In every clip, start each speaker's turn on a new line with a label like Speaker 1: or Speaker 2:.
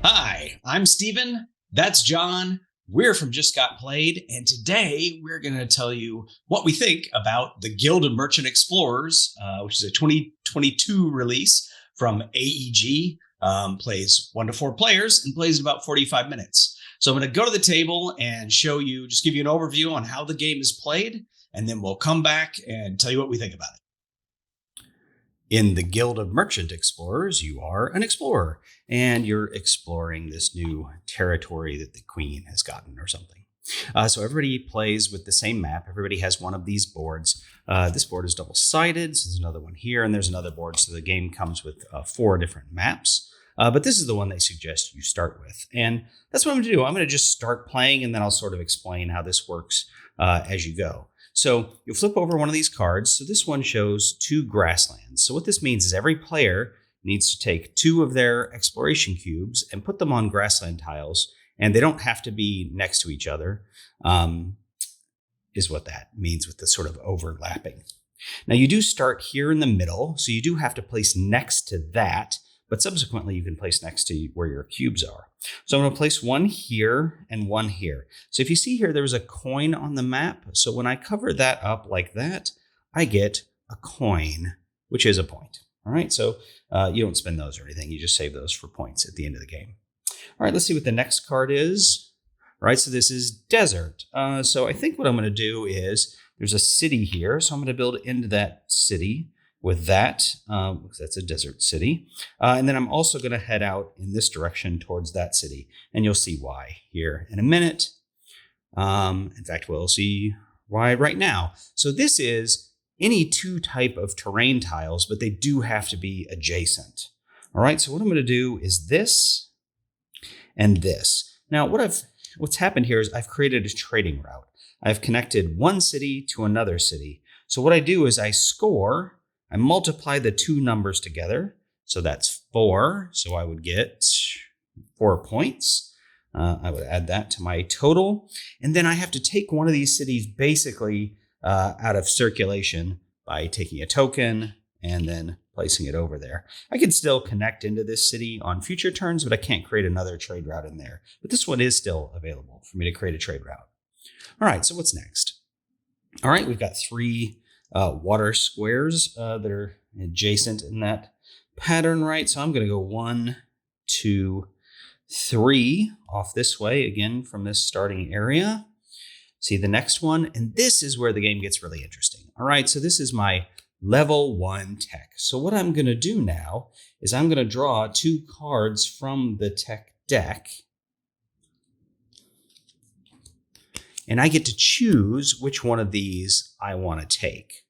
Speaker 1: Hi, I'm Steven. That's John. We're from Just Got Played, and today we're going to tell you what we think about the Guild of Merchant Explorers, which is a 2022 release from AEG. Plays 1 to 4 players and plays in about 45 minutes. So I'm going to go to the table and show you, just give you an overview on how the game is played, and then we'll come back and tell you what we think about it. In the Guild of Merchant Explorers, you are an explorer, and you're exploring this new territory that the Queen has gotten or something. So everybody plays with the same map. Everybody has one of these boards. This board is double-sided, so there's another one here, and there's another board, so the game comes with 4 different maps. But this is the one they suggest you start with, and that's what I'm going to do. I'm going to just start playing, and then I'll sort of explain how this works as you go. So you'll flip over one of these cards. So this one shows 2 grasslands. So what this means is every player needs to take 2 of their exploration cubes and put them on grassland tiles. And they don't have to be next to each other, is what that means with the sort of overlapping. Now you do start here in the middle. So you do have to place next to that. But subsequently, you can place next to where your cubes are. So I'm going to place one here and one here. So if you see here, there's a coin on the map. So when I cover that up like that, I get a coin, which is a point. All right, so you don't spend those or anything. You just save those for points at the end of the game. All right, let's see what the next card is. All right, so this is desert. So I think what I'm going to do is there's a city here. So I'm going to build into that city with that, because that's a desert city. And then I'm also going to head out in this direction towards that city. And you'll see why here in a minute. In fact, we'll see why right now. So this is any 2 type of terrain tiles, but they do have to be adjacent. All right, so what I'm going to do is this and this. Now, what's happened here is I've created a trading route. I've connected one city to another city. So what I do is I multiply the 2 numbers together. So that's 4. So I would get 4 points. I would add that to my total. And then I have to take one of these cities basically out of circulation by taking a token and then placing it over there. I can still connect into this city on future turns, but I can't create another trade route in there. But this one is still available for me to create a trade route. All right, so what's next? All right, we've got 3 water squares that are adjacent in that pattern, right? So I'm going to go 1, 2, 3 off this way, again, from this starting area. See the next one, and this is where the game gets really interesting. All right, so this is my level 1 tech. So what I'm going to do now is I'm going to draw 2 cards from the tech deck. And I get to choose which one of these I want to take.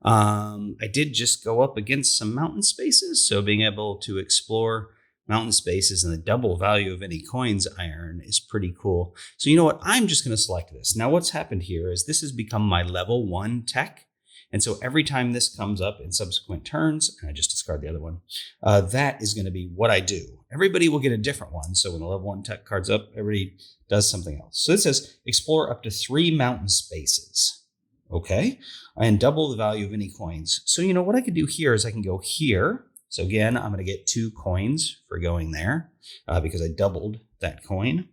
Speaker 1: I did just go up against some mountain spaces, so being able to explore mountain spaces and the double value of any coins I earn is pretty cool. So you know what? I'm just going to select this. Now what's happened here is this has become my level 1 tech. And so every time this comes up in subsequent turns, and I just discard the other one, that is going to be what I do. Everybody will get a different one. So when the level 1 tech card's up, everybody does something else. So it says explore up to 3 mountain spaces. Okay, and double the value of any coins. So you know what I could do here is I can go here. So again, I'm going to get 2 coins for going there because I doubled that coin.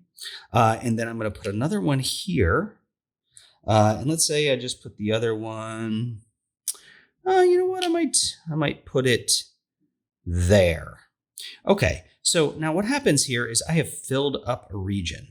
Speaker 1: And then I'm going to put another one here. And let's say I just put the other one. You know what? I might put it there. Okay, so now what happens here is I have filled up a region.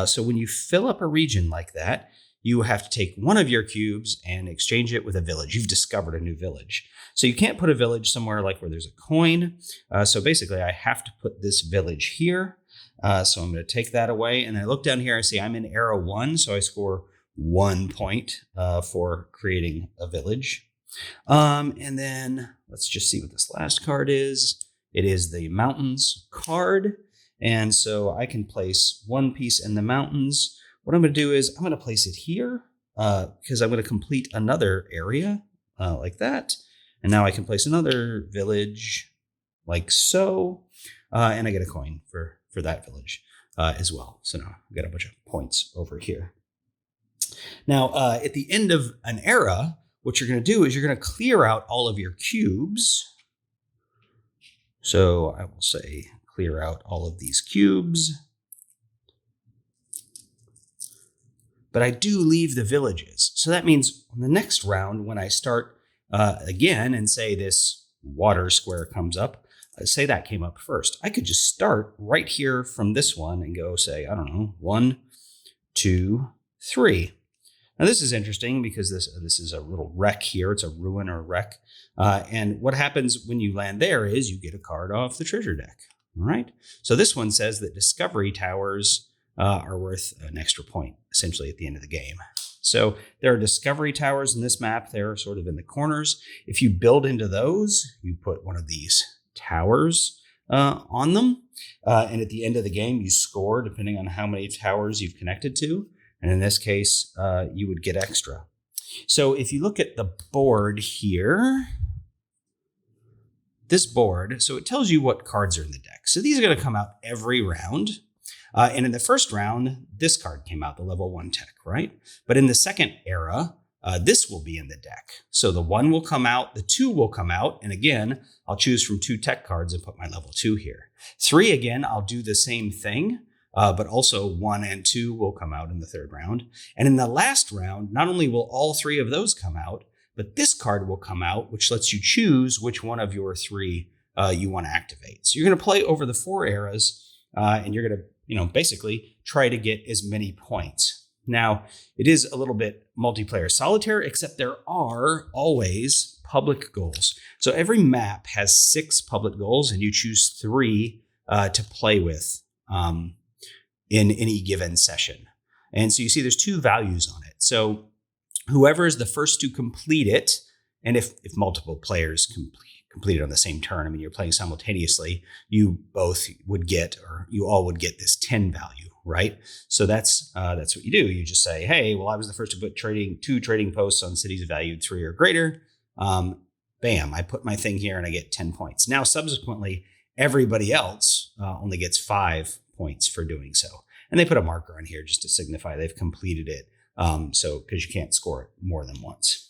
Speaker 1: So when you fill up a region like that, you have to take one of your cubes and exchange it with a village. You've discovered a new village. So you can't put a village somewhere like where there's a coin. So basically, I have to put this village here. So I'm going to take that away. And I look down here, I see I'm in era 1. So I score 1 point for creating a village. And then let's just see what this last card is. It is the mountains card. And so I can place 1 piece in the mountains. What I'm going to do is I'm going to place it here because I'm going to complete another area like that. And now I can place another village like so. And I get a coin for that village as well. So now I've got a bunch of points over here. Now, at the end of an era, what you're going to do is you're going to clear out all of your cubes. So I will say clear out all of these cubes. But I do leave the villages. So that means on the next round, when I start again and say this water square comes up, say that came up first, I could just start right here from this one and go say, I don't know, 1, 2, 3. Now this is interesting because this is a little wreck here. It's a ruin or a wreck. And what happens when you land there is you get a card off the treasure deck. All right. So this one says that discovery towers are worth an extra point, essentially at the end of the game. So there are discovery towers in this map. They're sort of in the corners. If you build into those, you put one of these towers on them. And at the end of the game, you score depending on how many towers you've connected to. And in this case, you would get extra. So if you look at the board here, this board, so it tells you what cards are in the deck. So these are going to come out every round. And in the first round, this card came out, the level 1 tech, right? But in the second era, this will be in the deck. So the 1 will come out, the 2 will come out. And again, I'll choose from 2 tech cards and put my level 2 here. 3, again, I'll do the same thing. But also 1 and 2 will come out in the third round. And in the last round, not only will all 3 of those come out, but this card will come out, which lets you choose which one of your 3 you want to activate. So you're going to play over the 4 eras, and you're going to, basically try to get as many points. Now, it is a little bit multiplayer solitaire, except there are always public goals. So every map has 6 public goals, and you choose 3 to play with in any given session. And so you see there's 2 values on it. So whoever is the first to complete it, and if multiple players complete it on the same turn, I mean, you're playing simultaneously, you both would get, or you all would get this 10 value, right? So that's what you do. You just say, hey, well, I was the first to put 2 trading posts on cities valued 3 or greater. Bam, I put my thing here and I get 10 points. Now, subsequently, everybody else only gets 5 points for doing so. And they put a marker on here just to signify they've completed it. So because you can't score it more than once.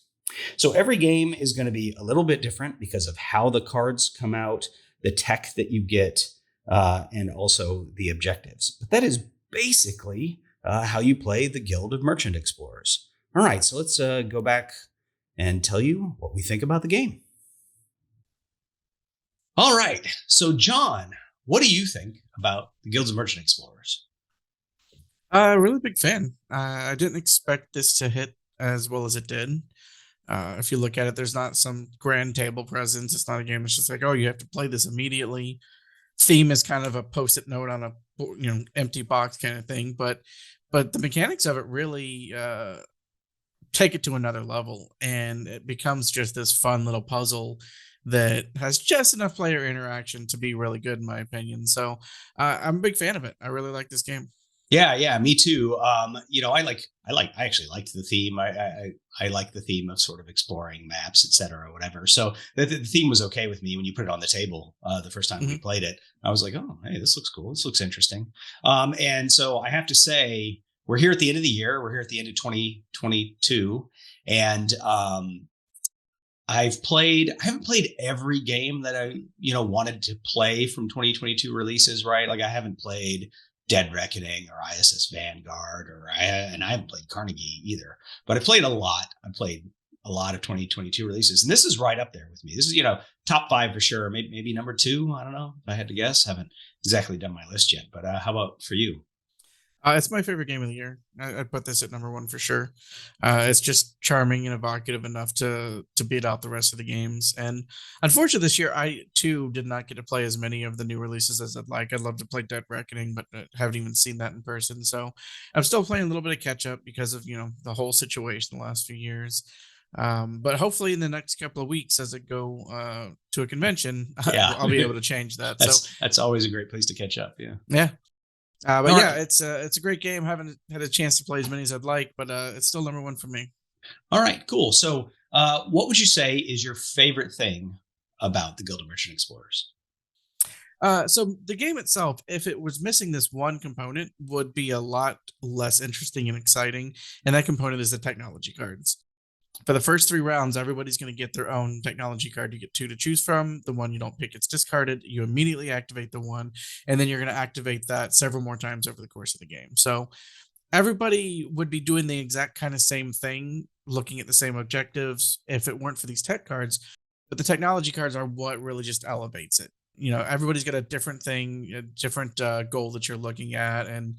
Speaker 1: So every game is going to be a little bit different because of how the cards come out, the tech that you get, and also the objectives. But that is basically how you play the Guild of Merchant Explorers. All right, so let's go back and tell you what we think about the game. All right, so John, what do you think about the Guild of Merchant Explorers?
Speaker 2: Really big fan. I didn't expect this to hit as well as it did. If you look at it, there's not some grand table presence. It's not a game that's just like, oh, you have to play this immediately. Theme is kind of a post-it note on a empty box kind of thing, but the mechanics of it really take it to another level, and it becomes just this fun little puzzle that has just enough player interaction to be really good, in my opinion. So I'm a big fan of it. I really like this game.
Speaker 1: Yeah, me too. I actually liked the theme. I like the theme of sort of exploring maps, etc., whatever. So the theme was okay with me when you put it on the table the first time we played it. I was like, oh, hey, this looks cool. This looks interesting. And so I have to say, we're here at the end of the year. We're here at the end of 2022, and I haven't played every game that I wanted to play from 2022 releases. Right, like I haven't played Dead Reckoning or ISS Vanguard, and I haven't played Carnegie either, but I played a lot. I played a lot of 2022 releases, and this is right up there with me. This is, top 5 for sure. Maybe number 2. I don't know if I had to guess. Haven't exactly done my list yet, but how about for you?
Speaker 2: It's my favorite game of the year. I'd put this at number 1 for sure. It's just charming and evocative enough to beat out the rest of the games. And unfortunately, this year I too did not get to play as many of the new releases as I'd like. I'd love to play Dead Reckoning, but haven't even seen that in person. So I'm still playing a little bit of catch up because of the whole situation the last few years. But hopefully in the next couple of weeks, as it go to a convention, I'll be able to change that.
Speaker 1: That's always a great place to catch up.
Speaker 2: Yeah. But
Speaker 1: All
Speaker 2: yeah,
Speaker 1: right.
Speaker 2: it's a great game. Haven't had a chance to play as many as I'd like, but it's still number 1 for me.
Speaker 1: All right, cool. So what would you say is your favorite thing about the Guild of Merchant Explorers?
Speaker 2: So the game itself, if it was missing this one component, would be a lot less interesting and exciting. And that component is the technology cards. For the first 3 rounds, everybody's going to get their own technology card. You get 2 to choose from. The one you don't pick gets discarded. You immediately activate the one, and then you're going to activate that several more times over the course of the game. So everybody would be doing the exact kind of same thing, looking at the same objectives if it weren't for these tech cards. But the technology cards are what really just elevates it. Everybody's got a different thing, a different goal that you're looking at, and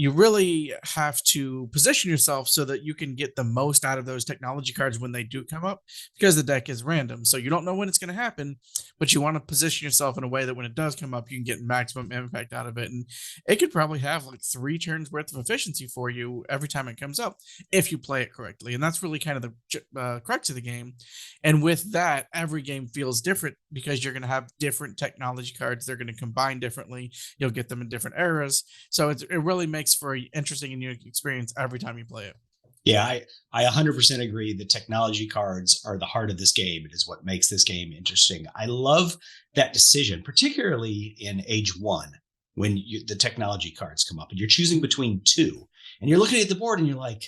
Speaker 2: you really have to position yourself so that you can get the most out of those technology cards when they do come up, because the deck is random. So you don't know when it's going to happen, but you want to position yourself in a way that when it does come up, you can get maximum impact out of it. And it could probably have like 3 turns worth of efficiency for you every time it comes up if you play it correctly. And that's really kind of the crux of the game. And with that, every game feels different because you're going to have different technology cards. They're going to combine differently. You'll get them in different eras. So it really makes for an interesting and unique experience every time you play it.
Speaker 1: Yeah, I 100% agree. The technology cards are the heart of this game. It is what makes this game interesting. I love that decision, particularly in age 1, when the technology cards come up and you're choosing between 2 and you're looking at the board and you're like,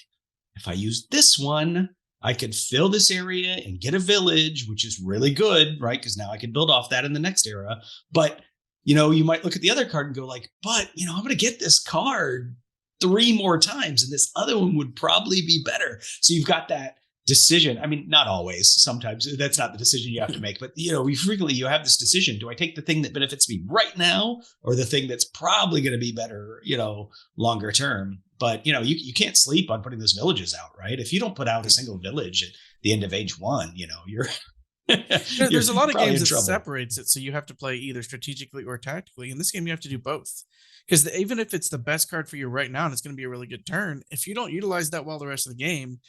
Speaker 1: if I use this one, I could fill this area and get a village, which is really good, right? Because now I can build off that in the next era. But, you might look at the other card and go like, but, I'm going to get this card 3 more times and this other one would probably be better. So you've got that decision. I mean, not always. Sometimes that's not the decision you have to make, but you have this decision. Do I take the thing that benefits me right now or the thing that's probably going to be better, longer term? But, you can't sleep on putting those villages out, right? If you don't put out a single village at the end of age 1, you're
Speaker 2: there's a lot of games that separates it. So you have to play either strategically or tactically. In this game, you have to do both. Because even if it's the best card for you right now and it's going to be a really good turn, if you don't utilize that well the rest of the game,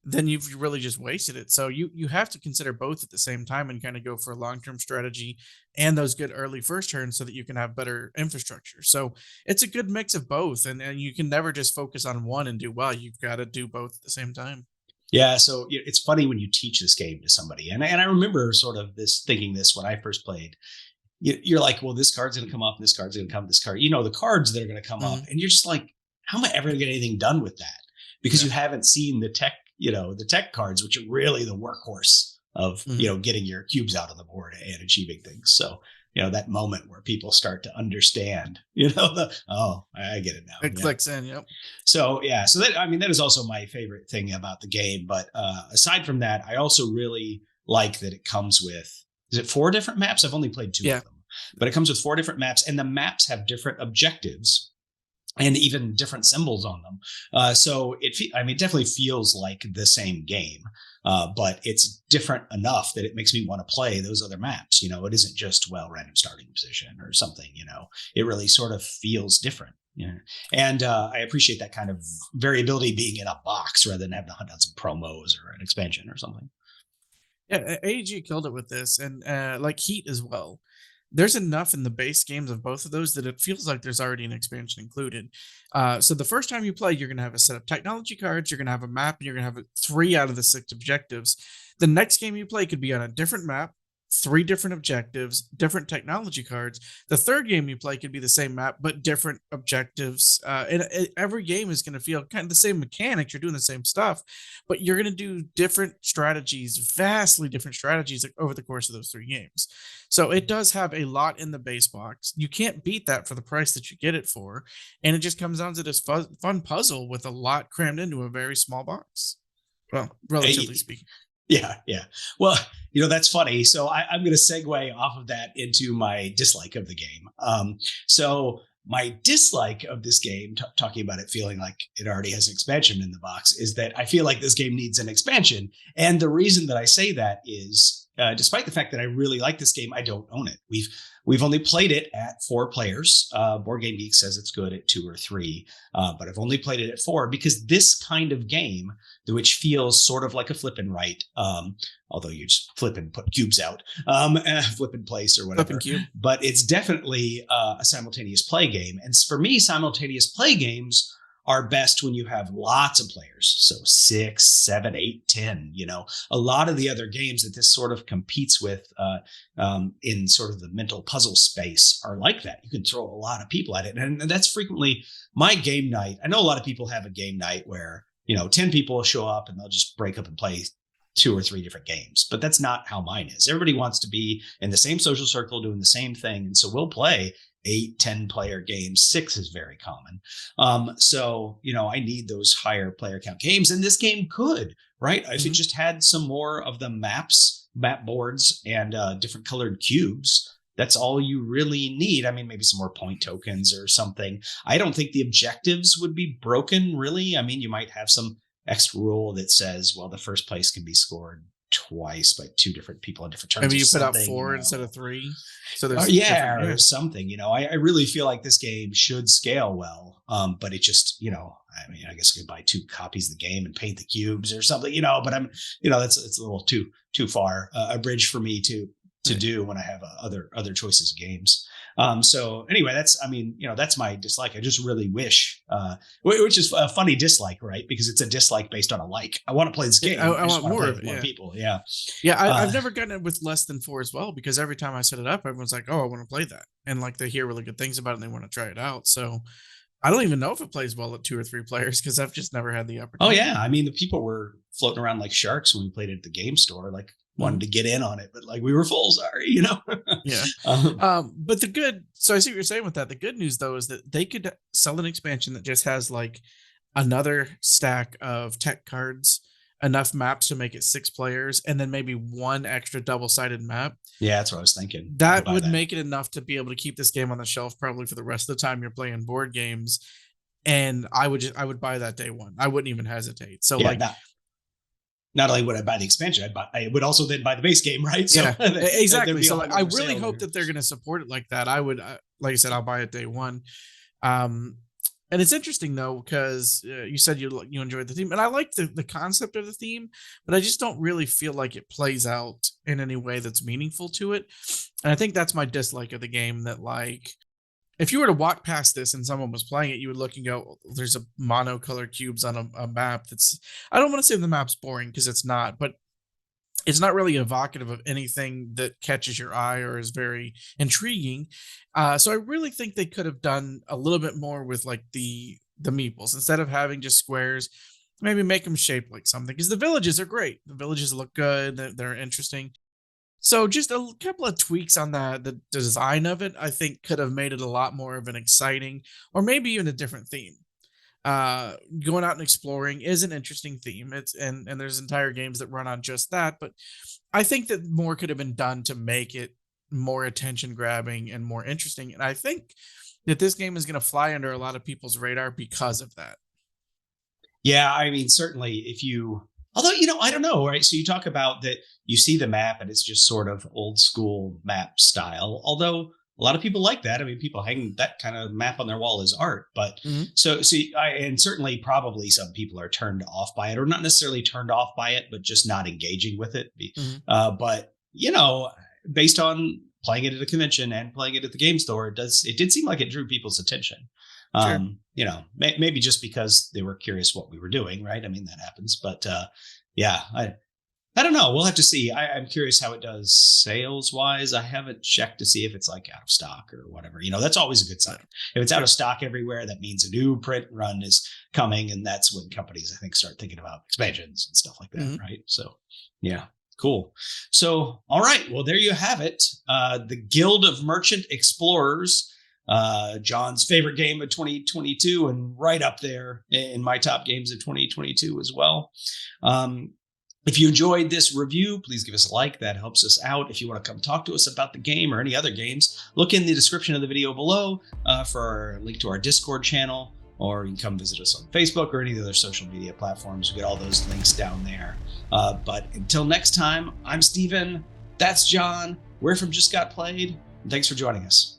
Speaker 2: then you've really just wasted it. So you have to consider both at the same time and kind of go for a long-term strategy and those good early first turns so that you can have better infrastructure. So it's a good mix of both. And you can never just focus on one and do well. You've got to do both at the same time.
Speaker 1: Yeah, so it's funny when you teach this game to somebody. And I remember sort of thinking this when I first played. You're like, well, this card's going to come up, and this card's going to come, this card, the cards that are going to come up. And you're just like, how am I ever going to get anything done with that? Because you haven't seen the tech, the tech cards, which are really the workhorse of, getting your cubes out on the board and achieving things. So, that moment where people start to understand, I get it now.
Speaker 2: It clicks in. Yep.
Speaker 1: So, so that is also my favorite thing about the game. But aside from that, I also really like that it comes with, is it 4 different maps? I've only played 2 of them, but it comes with 4 different maps and the maps have different objectives and even different symbols on them. So it definitely feels like the same game, but it's different enough that it makes me want to play those other maps. It isn't just, random starting position or something, it really sort of feels different. Yeah. And I appreciate that kind of variability being in a box rather than having to hunt down some promos or an expansion or something.
Speaker 2: Yeah, AEG killed it with this, and like Heat as well. There's enough in the base games of both of those that it feels like there's already an expansion included. So the first time you play, you're going to have a set of technology cards, you're going to have a map, and you're going to have 3 out of the 6 objectives. The next game you play could be on a different map, 3 different objectives, different technology cards. The third game you play could be the same map, but different objectives. And every game is going to feel kind of the same mechanics. You're doing the same stuff, but you're going to do different strategies, vastly different strategies over the course of those 3 games. So it does have a lot in the base box. You can't beat that for the price that you get it for. And it just comes down to this fun puzzle with a lot crammed into a very small box. Well, relatively speaking.
Speaker 1: Yeah. Well, that's funny. So I'm going to segue off of that into my dislike of the game. So my dislike of this game, talking about it feeling like it already has an expansion in the box, is that I feel like this game needs an expansion. And the reason that I say that is, despite the fact that I really like this game, I don't own it. We've only played it at 4 players. Board Game Geek says it's good at 2 or 3, but I've only played it at 4 because this kind of game, which feels sort of like a flip and write, although you just flip and put cubes out, flip and place or whatever. But it's definitely a simultaneous play game. And for me, simultaneous play games are best when you have lots of players. So 6, 7, 8, 10, a lot of the other games that this sort of competes with in sort of the mental puzzle space are like that. You can throw a lot of people at it. And that's frequently my game night. I know a lot of people have a game night where, 10 people show up and they'll just break up and play 2 or 3 different games, but that's not how mine is. Everybody wants to be in the same social circle doing the same thing. And so we'll play 8, 10 player games. 6 is very common. So, I need those higher player count games, and this game could, right? If it just had some more of the map boards and different colored cubes, that's all you really need. I mean, maybe some more point tokens or something. I don't think the objectives would be broken, really. I mean, you might have some extra rule that says, well, the first place can be scored twice by 2 different people on different turns.
Speaker 2: Maybe you put out 4 instead of 3. So there's
Speaker 1: or something. I really feel like this game should scale well. But it just, I guess I could buy 2 copies of the game and paint the cubes or something, but I'm, it's a little too far a bridge for me to do when I have other choices of games. So anyway, that's my dislike. I just really wish, which is a funny dislike, right? Because it's a dislike based on a like. I want to play this game.
Speaker 2: I want more of it.
Speaker 1: More people. Yeah.
Speaker 2: Yeah. I've never gotten it with less than 4 as well, because every time I set it up, everyone's like, oh, I want to play that. And like they hear really good things about it and they want to try it out. So I don't even know if it plays well at 2 or 3 players, because I've just never had the opportunity.
Speaker 1: Oh yeah. I mean, the people were floating around like sharks when we played it at the game store, like wanted to get in on it, but like we were full, sorry,
Speaker 2: Yeah. But so I see what you're saying with that. The good news though is that they could sell an expansion that just has like another stack of tech cards, enough maps to make it 6 players, and then maybe 1 extra double-sided map.
Speaker 1: Yeah, that's what I was thinking.
Speaker 2: That would make it enough to be able to keep this game on the shelf probably for the rest of the time you're playing board games. And I would buy that day one. I wouldn't even hesitate. So
Speaker 1: not only would I buy the expansion, I would also then buy the base game, right? So
Speaker 2: yeah, exactly. So I really hope that they're going to support it like that. I would, like I said, I'll buy it day one. And it's interesting though, because you said you enjoyed the theme, and I like the concept of the theme, but I just don't really feel like it plays out in any way that's meaningful to it. And I think that's my dislike of the game, that like, if you were to walk past this and someone was playing it, you would look and go, there's a monocolor cubes on a map that's, I don't want to say the map's boring, because it's not, but it's not really evocative of anything that catches your eye or is very intriguing. So I really think they could have done a little bit more with like the meeples. Instead of having just squares, maybe make them shaped like something, because the villages are great. The villages look good. They're interesting. So just a couple of tweaks on the design of it, I think could have made it a lot more of an exciting, or maybe even a different theme. Going out and exploring is an interesting theme. And there's entire games that run on just that, but I think that more could have been done to make it more attention grabbing and more interesting. And I think that this game is going to fly under a lot of people's radar because of that.
Speaker 1: Yeah, I mean, certainly although, I don't know, right? So you talk about that you see the map and it's just sort of old school map style, although a lot of people like that. I mean, people hang that kind of map on their wall as art, but so see, and certainly probably some people are turned off by it, or not necessarily turned off by it, but just not engaging with it. But, based on playing it at a convention and playing it at the game store, it did seem like it drew people's attention. Sure. Maybe just because they were curious what we were doing, right? I mean, that happens, but yeah, I don't know. We'll have to see. I'm curious how it does sales wise. I haven't checked to see if it's like out of stock or whatever. That's always a good sign. If it's out of stock everywhere, that means a new print run is coming. And that's when companies, I think, start thinking about expansions and stuff like that. Right. So, yeah. Cool. So, all right. Well, there you have it. The Guild of Merchant Explorers, John's favorite game of 2022, and right up there in my top games of 2022 as well. If you enjoyed this review, please give us a like. That helps us out. If you want to come talk to us about the game or any other games, look in the description of the video below for our link to our Discord channel, or you can come visit us on Facebook or any of the other social media platforms. We get all those links down there. But until next time, I'm Steven. That's John. We're from Just Got Played. And thanks for joining us.